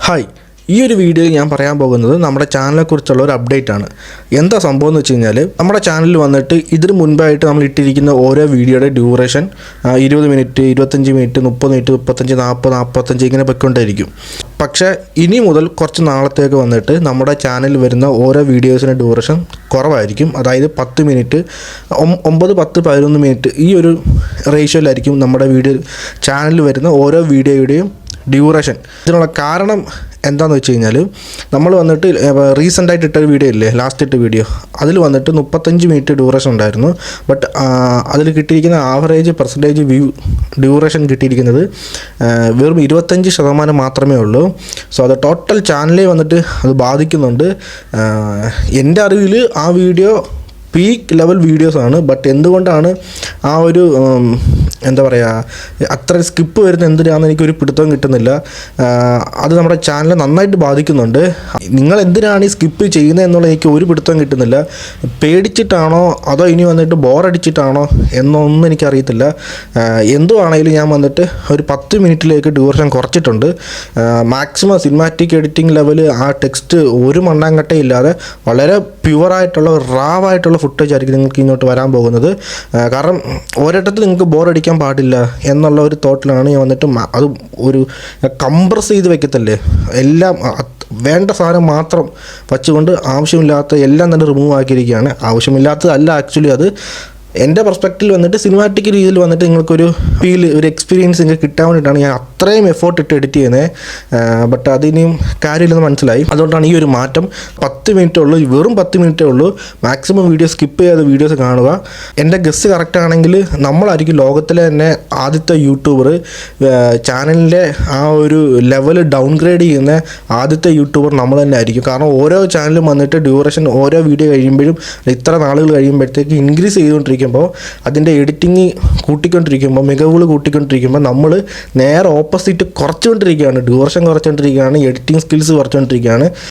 Hi, ഈ ഒരു വീഡിയോയിൽ ഞാൻ പറയാൻ പോകുന്നത് നമ്മുടെ ചാനലിനെക്കുറിച്ചുള്ള ഒരു അപ്ഡേറ്റ് ആണ്. എന്താ സംഭവം എന്ന് വെച്ച് കഴിഞ്ഞാൽ, നമ്മുടെ ചാനലിൽ വന്നിട്ട് ഇതിന് മുൻപായിട്ട് നമ്മൾ ഇട്ടിരിക്കുന്ന ഓരോ വീഡിയോയുടെ ഡ്യൂറേഷൻ 20 മിനിറ്റ്, 25 മിനിറ്റ്, 30 മിനിറ്റ്, 35, 40, 45 ഇങ്ങനെ പൊയ്ക്കൊണ്ടിരിക്കും. പക്ഷേ ഇനി മുതൽ കുറച്ച് നാളത്തേക്ക് വന്നിട്ട് നമ്മുടെ ചാനലിൽ വരുന്ന ഓരോ വീഡിയോസിൻ്റെ ഡ്യൂറേഷൻ കുറവായിരിക്കും. അതായത് 10 മിനിറ്റ്, 9, 10, 11 മിനിറ്റ് ഈ ഒരു റേഷ്യോയിലായിരിക്കും നമ്മുടെ ചാനലിൽ വരുന്ന ഓരോ വീഡിയോയുടെയും ഡ്യൂറേഷൻ. ഇതിനുള്ള കാരണം എന്താണെന്ന് വെച്ച് കഴിഞ്ഞാൽ, നമ്മൾ വന്നിട്ട് റീസെൻ്റായിട്ട് ഇട്ടൊരു വീഡിയോ ഇല്ലേ, ലാസ്റ്റ് ഇട്ട വീഡിയോ, അതിൽ വന്നിട്ട് 35 മിനിറ്റ് ഡ്യൂറേഷൻ ഉണ്ടായിരുന്നു. ബട്ട് അതിൽ കിട്ടിയിരിക്കുന്ന ആവറേജ് പെർസെൻറ്റേജ് ഡ്യൂറേഷൻ കിട്ടിയിരിക്കുന്നത് വെറും 25% മാത്രമേ ഉള്ളൂ. സോ അത് ടോട്ടൽ ചാനലിൽ വന്നിട്ട് അത് ബാധിക്കുന്നുണ്ട്. എൻ്റെ അറിവിൽ ആ വീഡിയോ പീക്ക് ലെവൽ വീഡിയോസാണ്. ബട്ട് എന്തുകൊണ്ടാണ് ആ ഒരു എന്താ പറയുക അത്ര സ്കിപ്പ് വരുന്ന എന്തിനാണെന്ന് എനിക്കൊരു പിടുത്തവും കിട്ടുന്നില്ല. അത് നമ്മുടെ ചാനലിനെ നന്നായിട്ട് ബാധിക്കുന്നുണ്ട്. നിങ്ങൾ എന്തിനാണ് ഈ സ്കിപ്പ് ചെയ്യുന്നത് എന്നുള്ള എനിക്ക് ഒരു പിടുത്തവും കിട്ടുന്നില്ല. പേടിച്ചിട്ടാണോ അതോ ഇനി വന്നിട്ട് ബോറടിച്ചിട്ടാണോ എന്നൊന്നും എനിക്കറിയത്തില്ല. എന്തുവാണെങ്കിലും ഞാൻ വന്നിട്ട് ഒരു 10 മിനിറ്റിലേക്ക് ഡ്യൂറേഷൻ കുറച്ചിട്ടുണ്ട്. മാക്സിമം സിനിമാറ്റിക് എഡിറ്റിംഗ് ലെവൽ ആ ടെക്സ്റ്റ് ഒരു മണ്ണാങ്കട്ടയില്ലാതെ വളരെ പ്യുവറായിട്ടുള്ള റാവായിട്ടുള്ള ഫുട്ടേജ് ആയിരിക്കും നിങ്ങൾക്ക് ഇങ്ങോട്ട് വരാൻ പോകുന്നത്. കാരണം ഒരിടത്തിൽ നിങ്ങൾക്ക് ബോറടിക്കാൻ പാടില്ല എന്നുള്ള ഒരു തോട്ടിലാണ് ഞാൻ വന്നിട്ട് അത് ഒരു കംപ്രസ് ചെയ്ത് വെക്കത്തല്ലേ, എല്ലാം വേണ്ട സാധനം മാത്രം വച്ചുകൊണ്ട് ആവശ്യമില്ലാത്ത എല്ലാം തന്നെ റിമൂവ് ആക്കിയിരിക്കുകയാണ്. ആവശ്യമില്ലാത്തതല്ല ആക്ച്വലി, അത് എൻ്റെ പെർസ്പെക്റ്റീവിൽ വന്നിട്ട് സിനിമാറ്റിക് രീതിയിൽ വന്നിട്ട് നിങ്ങൾക്കൊരു ഫീൽ, ഒരു എക്സ്പീരിയൻസ് നിങ്ങൾക്ക് കിട്ടാൻ വേണ്ടിയിട്ടാണ് ഞാൻ അത്രയും എഫേർട്ട് ഇട്ട് എഡിറ്റ് ചെയ്യുന്നത്. ബട്ട് അതിനും കാര്യമില്ലെന്ന് മനസ്സിലായി. അതുകൊണ്ടാണ് ഈ ഒരു മാറ്റം. 10 മിനിറ്റേ ഉള്ളൂ, വെറും 10 മിനിറ്റേ ഉള്ളൂ. മാക്സിമം വീഡിയോ സ്കിപ്പ് ചെയ്യാതെ വീഡിയോസ് കാണുക. എൻ്റെ ഗസ് കറക്റ്റ് ആണെങ്കിൽ നമ്മളായിരിക്കും ലോകത്തിലെ തന്നെ ആദ്യത്തെ യൂട്യൂബർ, ചാനലിൻ്റെ ആ ഒരു ലെവൽ ഡൗൺഗ്രേഡ് ചെയ്യുന്ന ആദ്യത്തെ യൂട്യൂബർ നമ്മൾ തന്നെ ആയിരിക്കും. കാരണം ഓരോ ചാനലും വന്നിട്ട് ഡ്യൂറേഷൻ ഓരോ വീഡിയോ കഴിയുമ്പോഴും ഇത്ര നാളുകൾ കഴിയുമ്പോഴത്തേക്ക് ഇൻക്രീസ് ചെയ്തുകൊണ്ടിരിക്കുമ്പോൾ, അതിൻ്റെ എഡിറ്റിംഗ് കൂട്ടിക്കൊണ്ടിരിക്കുമ്പോൾ, മികവുകൾ കൂട്ടിക്കൊണ്ടിരിക്കുമ്പോൾ നമ്മൾ നേരെ ഓപ്പോസിറ്റ് കുറച്ചുകൊണ്ടിരിക്കുകയാണ്. ഡ്യൂറേഷൻ കുറച്ചുകൊണ്ടിരിക്കുകയാണ്, എഡിറ്റിംഗ് സ്കിൽസ് കുറച്ചുകൊണ്ടിരിക്കുകയാണ്.